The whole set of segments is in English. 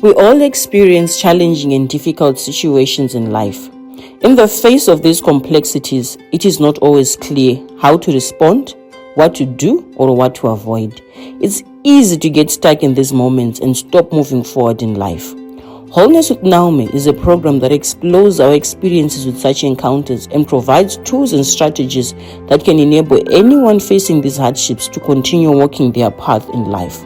We all experience challenging and difficult situations in life. In the face of these complexities, it is not always clear how to respond, what to do, or what to avoid. It's easy to get stuck in these moments and stop moving forward in life. Wholeness with Naomi is a program that explores our experiences with such encounters and provides tools and strategies that can enable anyone facing these hardships to continue walking their path in life.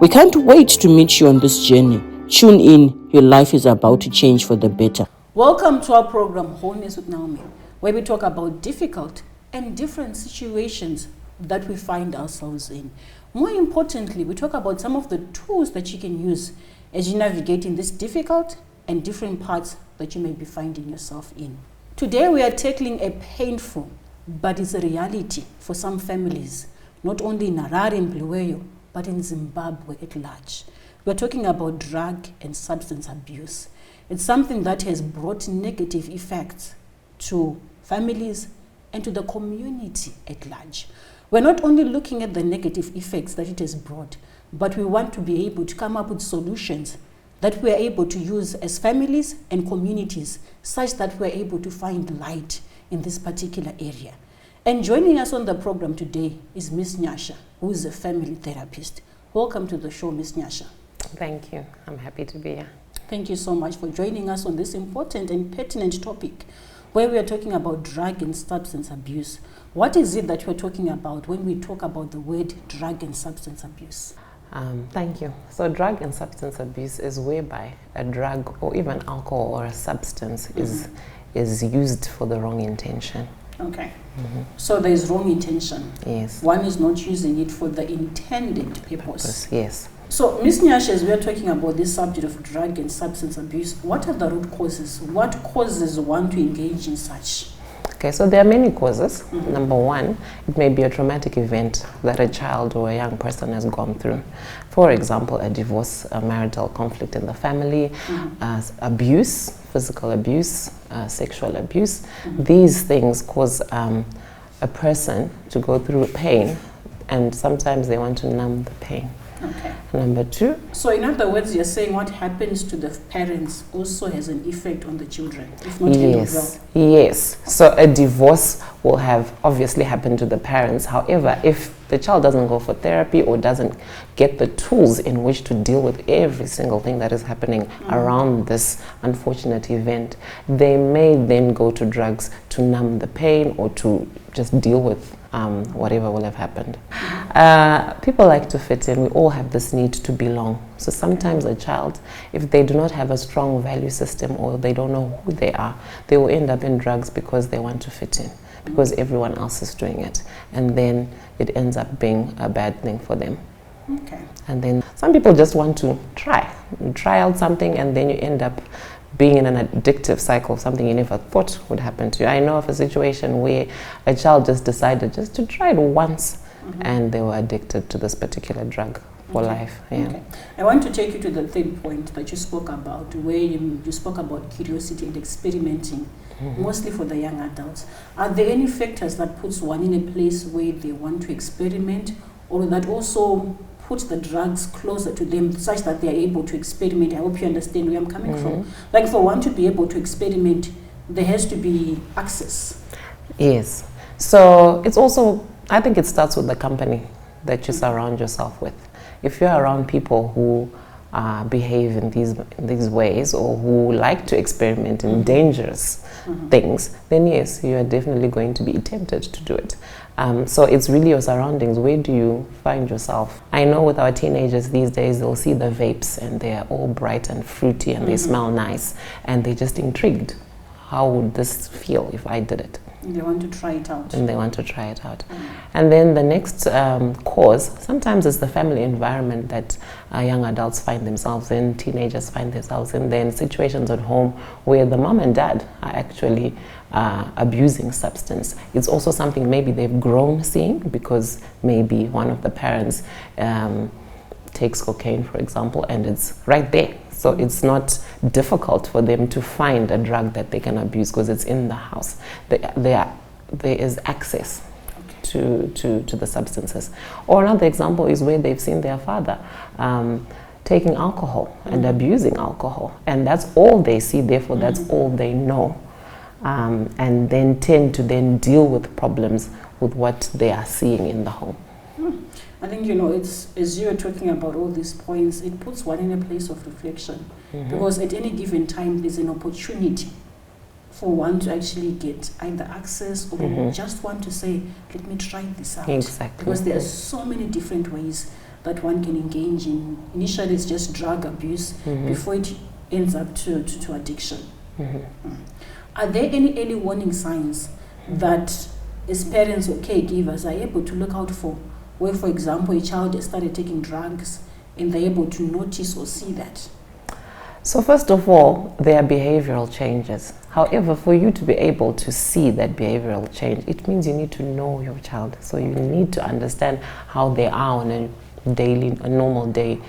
We can't wait to meet you on this journey. Tune in, your life is about to change for the better. Welcome to our program, Wholeness with Naomi, where we talk about difficult and different situations that we find ourselves in. More importantly, we talk about some of the tools that you can use as you navigate in this difficult and different parts that you may be finding yourself in. Today we are tackling a painful, but it's a reality for some families, not only in Harare and Bulawayo, but in Zimbabwe at large. We're talking about drug and substance abuse. It's something that has brought negative effects to families and to the community at large. We're not only looking at the negative effects that it has brought, but we want to be able to come up with solutions that we're able to use as families and communities such that we're able to find light in this particular area. And joining us on the program today is Ms Nyasha, who is a family therapist. Welcome to the show, Ms Nyasha. Thank you. I'm happy to be here. Thank you so much for joining us on this important and pertinent topic where we are talking about drug and substance abuse. What is it that we're talking about when we talk about the word drug and substance abuse? Thank you. So drug and substance abuse is whereby a drug or even alcohol or a substance is used for the wrong intention. Okay. So there is wrong intention. Yes. One is not using it for the intended purpose. Yes. So, Ms Nyasha, as we are talking about this subject of drug and substance abuse, what are the root causes? What causes one to engage in such? Okay, so there are many causes. Number one, it may be a traumatic event that a child or a young person has gone through. For example, a divorce, a marital conflict in the family, abuse, physical abuse, sexual abuse. These things cause a person to go through pain, and sometimes they want to numb the pain. Okay. Number two. So in other words, you're saying what happens to the parents also has an effect on the children, if not Yes. Yes. So a divorce will have obviously happened to the parents. However, if the child doesn't go for therapy or doesn't get the tools in which to deal with every single thing that is happening around this unfortunate event, they may then go to drugs to numb the pain or to just deal with whatever will have happened. People like to fit in. We all have this need to belong. So sometimes a child, if they do not have a strong value system or they don't know who they are, they will end up in drugs because they want to fit in, because everyone else is doing it. And then it ends up being a bad thing for them. Okay. And then some people just want to try out something, and then you end up being in an addictive cycle, something you never thought would happen to you. I know of a situation where a child just decided just to try it once, and they were addicted to this particular drug for life. Yeah. Okay. I want to take you to the third point that you spoke about, where you spoke about curiosity and experimenting, mostly for the young adults. Are there any factors that puts one in a place where they want to experiment, or that also puts the drugs closer to them such that they are able to experiment? I hope you understand where I'm coming from. Like, for one to be able to experiment, there has to be access. Yes. So it's also, I think it starts with the company that you surround yourself with. If you're around people who behave in these ways, or who like to experiment in dangerous things, then yes, you are definitely going to be tempted to do it. So it's really your surroundings. Where do you find yourself? I know with our teenagers these days, they'll see the vapes and they're all bright and fruity and they smell nice, and they're just intrigued. How would this feel if I did it? They want to try it out. And they want to try it out. And then the next cause, sometimes it's the family environment that young adults find themselves in, teenagers find themselves in, then situations at home where the mom and dad are actually abusing substance. It's also something maybe they've grown seeing, because maybe one of the parents takes cocaine, for example, and it's right there. So it's not difficult for them to find a drug that they can abuse because it's in the house. There is access to the substances. Or another example is where they've seen their father taking alcohol and abusing alcohol, and that's all they see, therefore that's all they know, and then tend to then deal with problems with what they are seeing in the home. I think, you know, it's, as you're talking about all these points, it puts one in a place of reflection, because at any given time there's an opportunity for one to actually get either access or just want to say, let me try this out. Exactly. Because there are so many different ways that one can engage in. Initially it's just drug abuse before it ends up to addiction. Are there any early warning signs that as parents or caregivers are able to look out for, where, for example, a child has started taking drugs and they're able to notice or see that? So first of all, there are behavioral changes. However, for you to be able to see that behavioral change, it means you need to know your child. So you need to understand how they are on a normal day.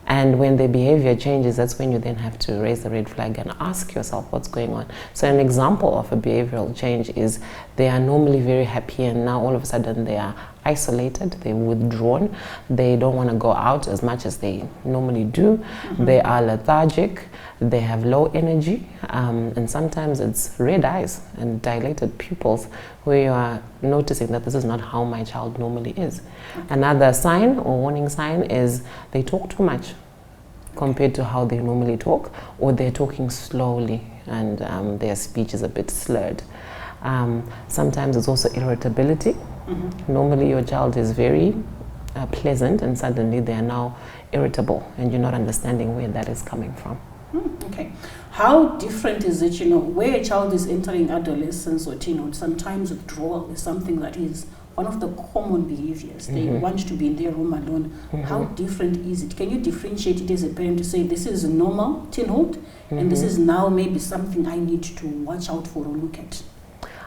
And when the behavior changes, that's when you then have to raise the red flag and ask yourself what's going on. So an example of a behavioral change is they are normally very happy, and now all of a sudden they are isolated, they're withdrawn, they don't want to go out as much as they normally do, they are lethargic, they have low energy, and sometimes it's red eyes and dilated pupils, where you are noticing that this is not how my child normally is. Another sign or warning sign is they talk too much compared to how they normally talk, or they're talking slowly and their speech is a bit slurred. Sometimes it's also irritability. Normally your child is very pleasant, and suddenly they are now irritable, and you're not understanding where that is coming from. Okay. How different is it, you know, where a child is entering adolescence or teenhood? Sometimes withdrawal is something that is one of the common behaviors. They want to be in their room alone. How different is it? Can you differentiate it as a parent to say this is normal teenhood and this is now maybe something I need to watch out for or look at?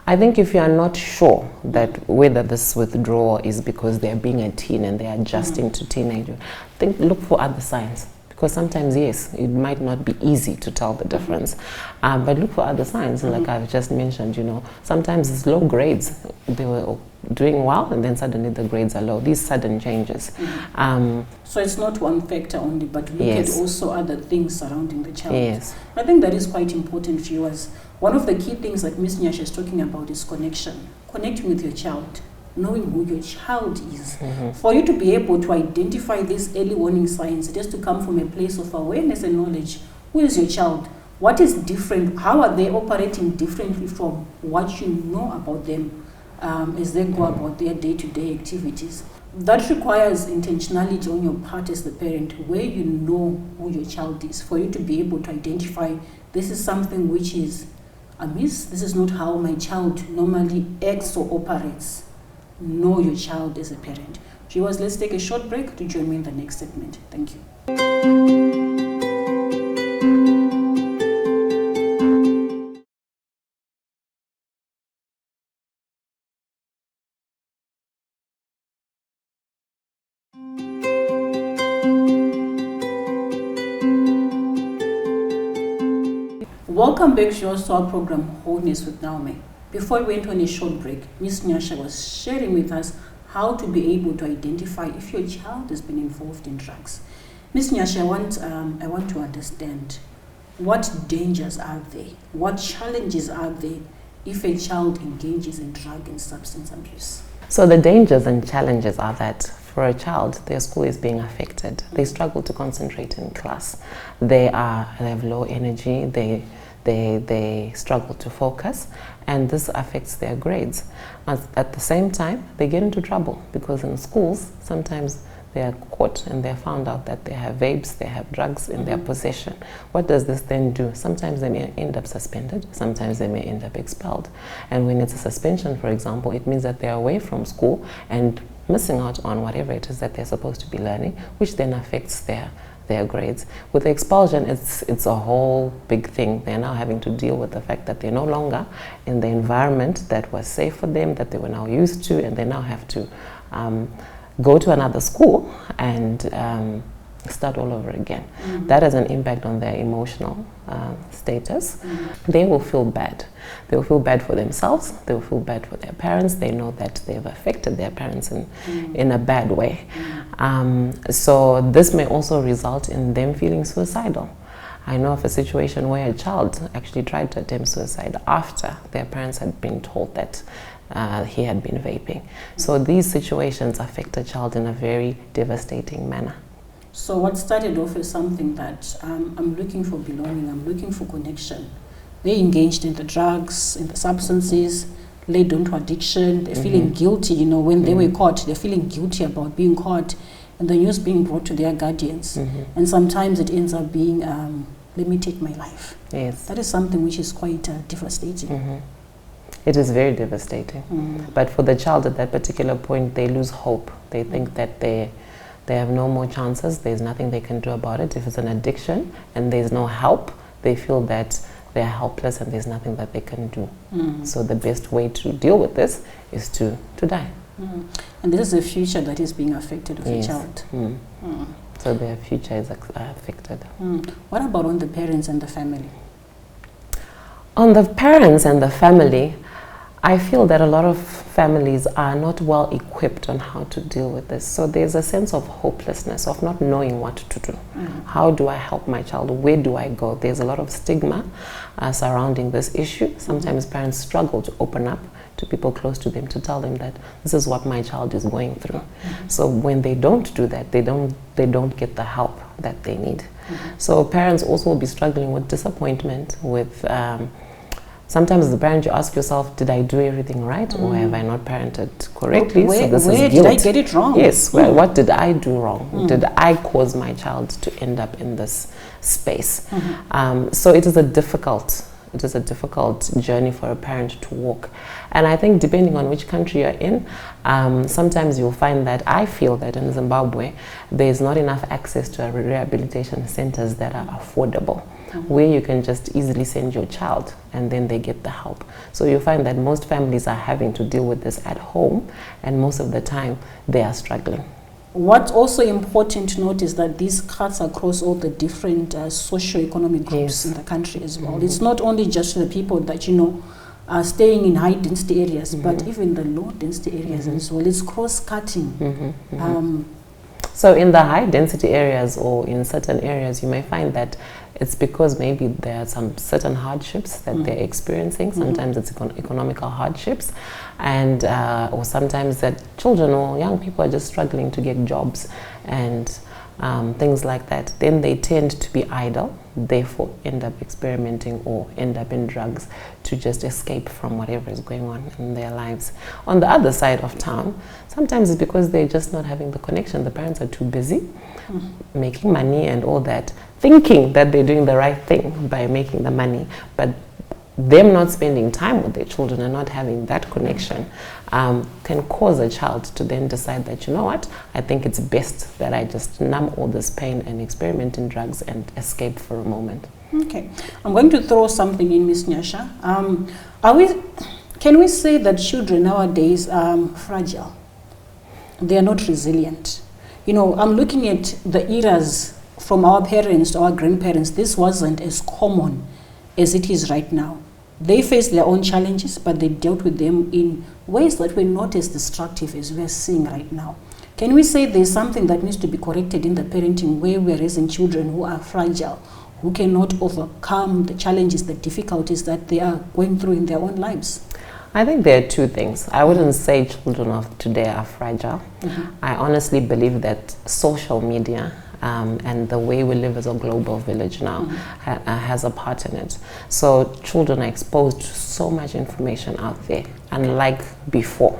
I think if you are not sure that whether this withdrawal is because they're being a teen and they're adjusting to teenager, look for other signs. Because sometimes, yes, it might not be easy to tell the difference, but look for other signs. Like I've just mentioned, you know, sometimes it's low grades. They were doing well, and then suddenly the grades are low. These sudden changes. So it's not one factor only, but look at also other things surrounding the child. Yes. I think that is quite important, viewers. One of the key things that Ms Nyasha is talking about is connection. Connecting with your child, knowing who your child is. For you to be able to identify these early warning signs, it has to come from a place of awareness and knowledge. Who is your child? What is different? How are they operating differently from what you know about them as they go about their day-to-day activities? That requires intentionality on your part as the parent, where you know who your child is, for you to be able to identify this is something which is amiss, this is not how my child normally acts or operates. Know your child as a parent. Viewers, let's take a short break to join me in the next segment. Thank you. Welcome back to our program, Wholeness with Naomi. Before we went on a short break, Ms Nyasha was sharing with us how to be able to identify if your child has been involved in drugs. Ms Nyasha, I want to understand, what dangers are there? What challenges are there if a child engages in drug and substance abuse? So the dangers and challenges are that for a child, their school is being affected. They struggle to concentrate in class. They have low energy. They struggle to focus, and this affects their grades. At the same time, they get into trouble, because in schools, sometimes they are caught and they're found out that they have vapes, they have drugs in their possession. What does this then do? Sometimes they may end up suspended, sometimes they may end up expelled. And when it's a suspension, for example, it means that they're away from school and missing out on whatever it is that they're supposed to be learning, which then affects their grades. With the expulsion, it's a whole big thing. They're now having to deal with the fact that they're no longer in the environment that was safe for them, that they were now used to, and they now have to go to another school and start all over again. That has an impact on their emotional status. They will feel bad. They will feel bad for themselves. They will feel bad for their parents. They know that they've affected their parents in a bad way. So this may also result in them feeling suicidal. I know of a situation where a child actually tried to attempt suicide after their parents had been told that he had been vaping. So these situations affect a child in a very devastating manner. So what started off as something that I'm looking for belonging, I'm looking for connection. They engaged in the drugs, in the substances, led on to addiction. They're feeling guilty, you know, when they were caught, they're feeling guilty about being caught, and the news being brought to their guardians. And sometimes it ends up being, let me take my life. Yes. That is something which is quite devastating. It is very devastating. But for the child at that particular point, they lose hope. They think that they have no more chances. There's nothing they can do about it. If it's an addiction and there's no help, they feel that they're helpless and there's nothing that they can do. So the best way to deal with this is to die. And this is a future that is being affected of a child. So their future is affected. What about on the parents and the family? On the parents and the family, I feel that a lot of families are not well equipped on how to deal with this. So there's a sense of hopelessness, of not knowing what to do. How do I help my child? Where do I go? There's a lot of stigma surrounding this issue. Sometimes parents struggle to open up to people close to them to tell them that this is what my child is going through. So when they don't do that, they don't get the help that they need. So parents also will be struggling with disappointment, with sometimes as a parent you ask yourself, did I do everything right, or have I not parented correctly? Where, so this where is did I guilt. get it wrong? Yes, well, what did I do wrong? Did I cause my child to end up in this space? So it is a difficult journey for a parent to walk. And I think depending on which country you're in, sometimes you'll find that, I feel that in Zimbabwe, there's not enough access to rehabilitation centers that are affordable, where you can just easily send your child and then they get the help. So you find that most families are having to deal with this at home, and most of the time they are struggling. What's also important to note is that this cuts across all the different socio-economic groups in the country as well. It's not only just the people that, you know, are staying in high-density areas, but even the low-density areas as well. It's cross-cutting. So in the high-density areas or in certain areas, you may find that it's because maybe there are some certain hardships that they're experiencing. Sometimes it's economical hardships, and or sometimes that children or young people are just struggling to get jobs and things like that. Then they tend to be idle, therefore end up experimenting or end up in drugs to just escape from whatever is going on in their lives. On the other side of town, sometimes it's because they're just not having the connection. The parents are too busy making money and all that, thinking that they're doing the right thing by making the money, but them not spending time with their children and not having that connection can cause a child to then decide that, you know what, I think it's best that I just numb all this pain and experiment in drugs and escape for a moment. Okay, I'm going to throw something in, Ms Nyasha. Can we say that children nowadays are fragile? They are not resilient. You know, I'm looking at the eras from our parents to our grandparents. This wasn't as common as it is right now. They faced their own challenges, but they dealt with them in ways that were not as destructive as we're seeing right now. Can we say there's something that needs to be corrected in the parenting, where we're raising children who are fragile, who cannot overcome the challenges, the difficulties that they are going through in their own lives? I think there are two things. I wouldn't say children of today are fragile. I honestly believe that social media and the way we live as a global village now has a part in it. So children are exposed to so much information out there, unlike before.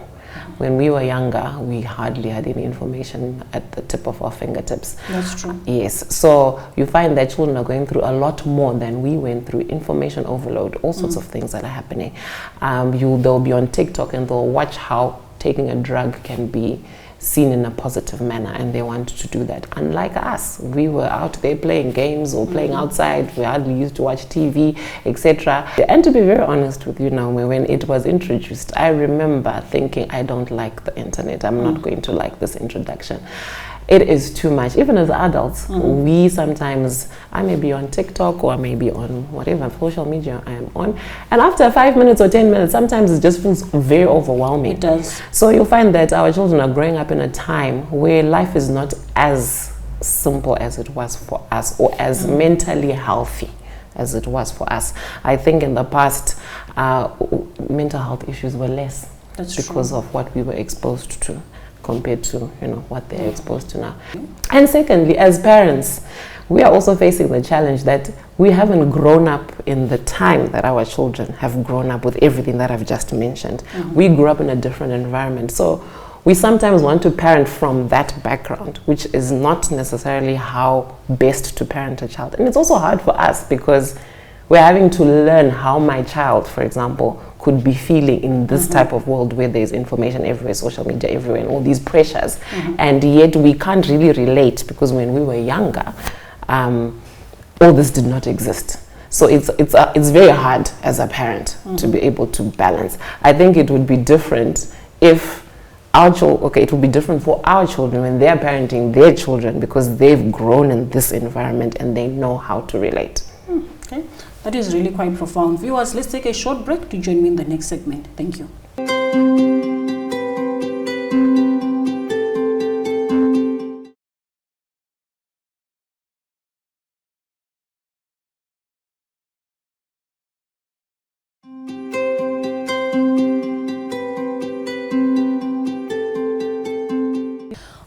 When we were younger, we hardly had any information at the tip of our fingertips. That's true. Yes. So you find that children are going through a lot more than we went through. Information overload, all sorts of things that are happening. They'll be on TikTok and they'll watch how taking a drug can be seen in a positive manner, and they want to do that. Unlike us, we were out there playing games or playing outside. We hardly used to watch TV, etc. And to be very honest with you, Naomi, when it was introduced, I remember thinking, I don't like the internet. I'm not going to like this introduction. it is too much. Even as adults, we sometimes, I may be on TikTok or I may be on whatever social media I am on, and after 5 minutes or 10 minutes, sometimes it just feels very overwhelming. It does. So you'll find that our children are growing up in a time where life is not as simple as it was for us, or as mentally healthy as it was for us. I think in the past, mental health issues were less. That's because true. of what we were exposed to compared to what they're exposed to now. And secondly, as parents, we are also facing the challenge that we haven't grown up in the time that our children have grown up with everything that I've just mentioned. We grew up in a different environment. So we sometimes want to parent from that background, which is not necessarily how best to parent a child. And it's also hard for us because we're having to learn how my child, for example, could be feeling in this type of world where there's information everywhere, social media everywhere, and all these pressures. And yet we can't really relate because when we were younger, all this did not exist. So it's very hard as a parent to be able to balance. I think it would be different if our children, it would be different for our children when they're parenting their children because they've grown in this environment and they know how to relate. Okay, that is really quite profound. Viewers, let's take a short break to join me in the next segment. Thank you.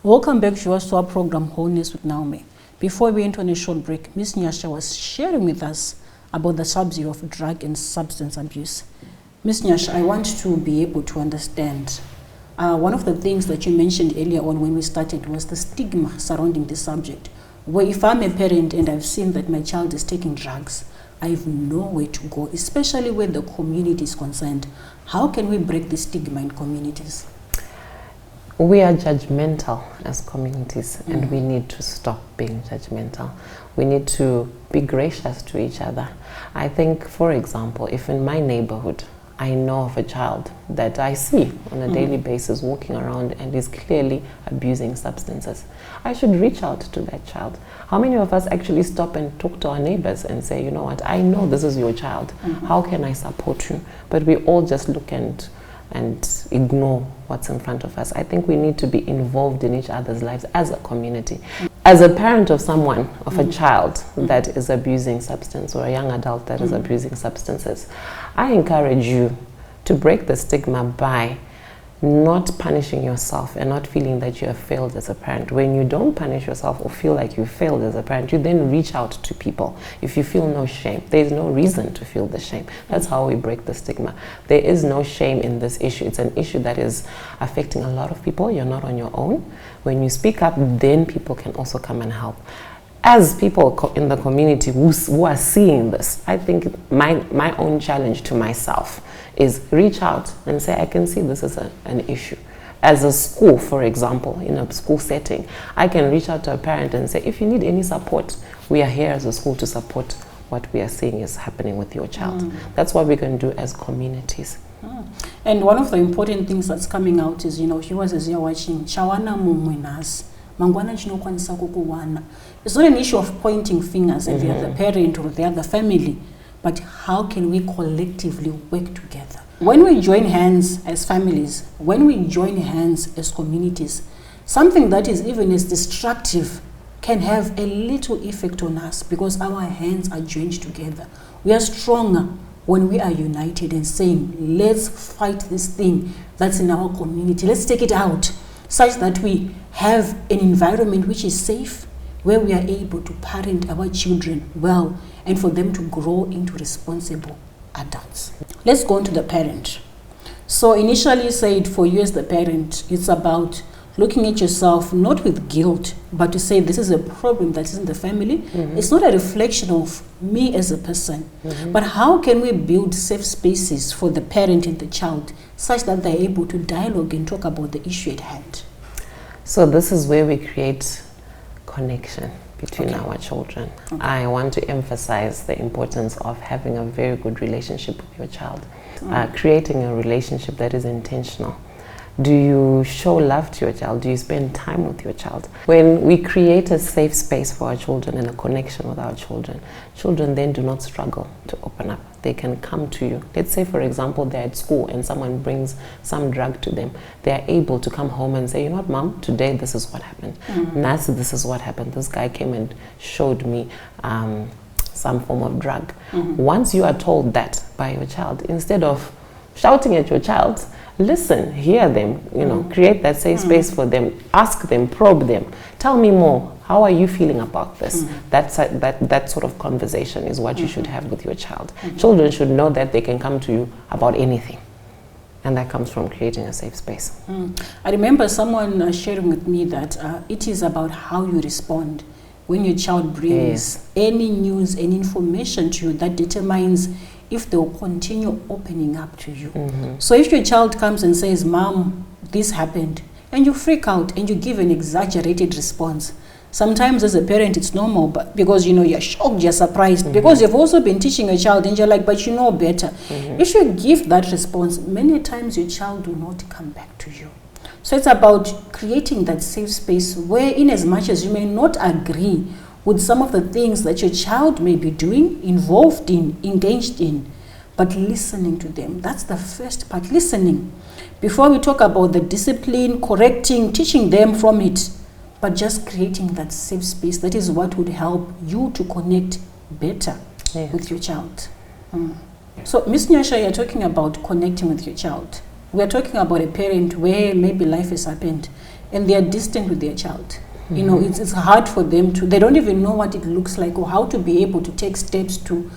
Welcome back, viewers, to our program Wholeness with Naomi. Before we went on a short break, Ms Nyasha was sharing with us about the subject of drug and substance abuse. Ms Nyasha, I want to be able to understand. One of the things that you mentioned earlier on when we started was the stigma surrounding the subject. Where if I'm a parent and I've seen that my child is taking drugs, I have nowhere to go, especially when the community is concerned. How can we break the stigma in communities? We are judgmental as communities, and we need to stop being judgmental. We need to be gracious to each other. I think, for example, if in my neighborhood I know of a child that I see on a daily basis walking around and is clearly abusing substances, I should reach out to that child. How many of us actually stop and talk to our neighbors and say, you know what, I know this is your child. How can I support you? But we all just look and ignore what's in front of us. I think we need to be involved in each other's lives as a community. As a parent of someone, of a child that is abusing substance, or a young adult that is abusing substances, I encourage you to break the stigma by not punishing yourself and not feeling that you have failed as a parent. When you don't punish yourself or feel like you failed as a parent, you then reach out to people. If you feel no shame, there's no reason to feel the shame. That's how we break the stigma. There is no shame in this issue. It's an issue that is affecting a lot of people. You're not on your own. When you speak up, then people can also come and help. As people in the community who are seeing this, I think my own challenge to myself is reach out and say, I can see this is an issue. As a school, for example, in a school setting, I can reach out to a parent and say, if you need any support, we are here as a school to support what we are seeing is happening with your child. That's what we can do as communities. And one of the important things that's coming out is, viewers, as you're watching, Chawana Mumwinas. It's not an issue of pointing fingers at the other parent or the other family, but how can we collectively work together? When we join hands as families, when we join hands as communities, something that is even as destructive can have a little effect on us because our hands are joined together. We are stronger when we are united and saying, let's fight this thing that's in our community. Let's take it out such that we have an environment which is safe, where we are able to parent our children well and for them to grow into responsible adults. Let's go on to the parent. So initially you said for you as the parent, it's about looking at yourself not with guilt, but to say this is a problem that is in the family. It's not a reflection of me as a person, but how can we build safe spaces for the parent and the child such that they're able to dialogue and talk about the issue at hand? So this is where we create connection between our children. I want to emphasize the importance of having a very good relationship with your child, creating a relationship that is intentional. Do you show love to your child? Do you spend time with your child? When we create a safe space for our children and a connection with our children, children then do not struggle to open up. They can come to you. Let's say, for example, they're at school and someone brings some drug to them. They're able to come home and say, you know what, Mom, today this is what happened. Nas, this is what happened. This guy came and showed me some form of drug. Once you are told that by your child, instead of shouting at your child, listen, hear them, create that safe space for them, ask them, probe them, tell me more. How are you feeling about this? That sort of conversation is what you should have with your child. Children should know that they can come to you about anything. And that comes from creating a safe space. I remember someone sharing with me that it is about how you respond when your child brings any news, any information to you that determines if they will continue opening up to you. So if your child comes and says, Mom, this happened, and you freak out and you give an exaggerated response, sometimes as a parent it's normal, but because you're shocked, you're surprised, because you've also been teaching a child and you're like, but you know better. If you give that response, many times your child will not come back to you. So it's about creating that safe space where, in as much as you may not agree with some of the things that your child may be doing, involved in, engaged in, but listening to them. That's the first part, listening. Before we talk about the discipline, correcting, teaching them from it, but just creating that safe space, that is what would help you to connect better with your child. So, Ms Nyasha, you're talking about connecting with your child. We're talking about a parent where maybe life has happened and they are distant with their child. It's hard for them they don't even know what it looks like or how to be able to take steps to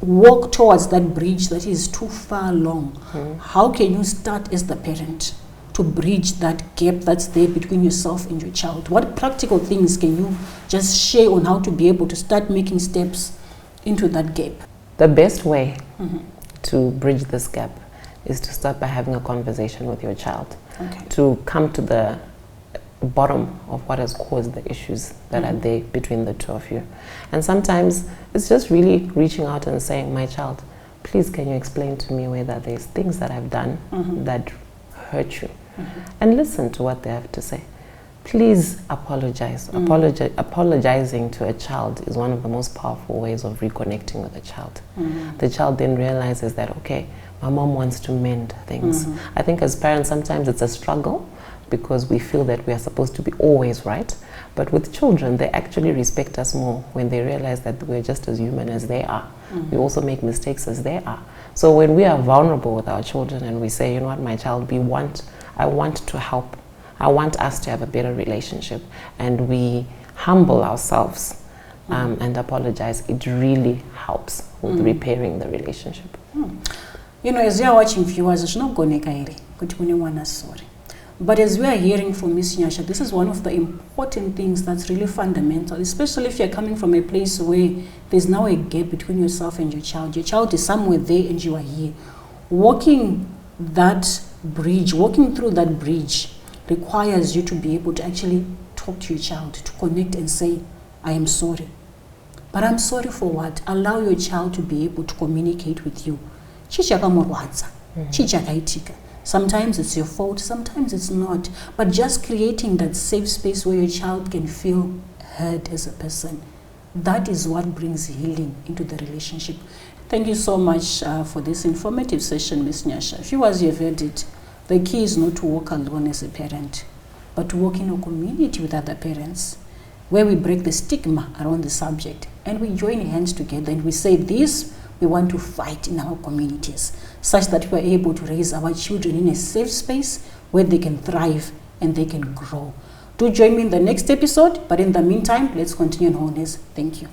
walk towards that bridge that is too far long. How can you start as the parent to bridge that gap that's there between yourself and your child? What practical things can you just share on how to be able to start making steps into that gap? The best way to bridge this gap is to start by having a conversation with your child, to come to the bottom of what has caused the issues that are there between the two of you. And sometimes it's just really reaching out and saying, my child, please can you explain to me whether there's things that I've done that hurt you, and listen to what they have to say. Please apologize. Apologizing to a child is one of the most powerful ways of reconnecting with a child. The child then realizes that, okay, my mom wants to mend things. I think as parents sometimes it's a struggle because we feel that we are supposed to be always right. But with children, they actually respect us more when they realize that we're just as human as they are. We also make mistakes as they are. So when we are vulnerable with our children and we say, you know what, my child, I want to help. I want us to have a better relationship. And we humble ourselves and apologize. It really helps with repairing the relationship. As we are watching viewers, it's not going to sorry. But as we are hearing from Ms Nyasha, this is one of the important things that's really fundamental, especially if you're coming from a place where there's now a gap between yourself and your child. Your child is somewhere there and you are here. Walking through that bridge requires you to be able to actually talk to your child, to connect and say, I am sorry. But I'm sorry for what? Allow your child to be able to communicate with you. Sometimes it's your fault, sometimes it's not. But just creating that safe space where your child can feel heard as a person, that is what brings healing into the relationship. Thank you so much for this informative session, Ms Nyasha. Viewers, you've heard it. The key is not to walk alone as a parent, but to walk in a community with other parents, where we break the stigma around the subject and we join hands together and we say this, we want to fight in our communities, such that we are able to raise our children in a safe space where they can thrive and they can grow. Do join me in the next episode, but in the meantime, let's continue on Wholeness. Thank you.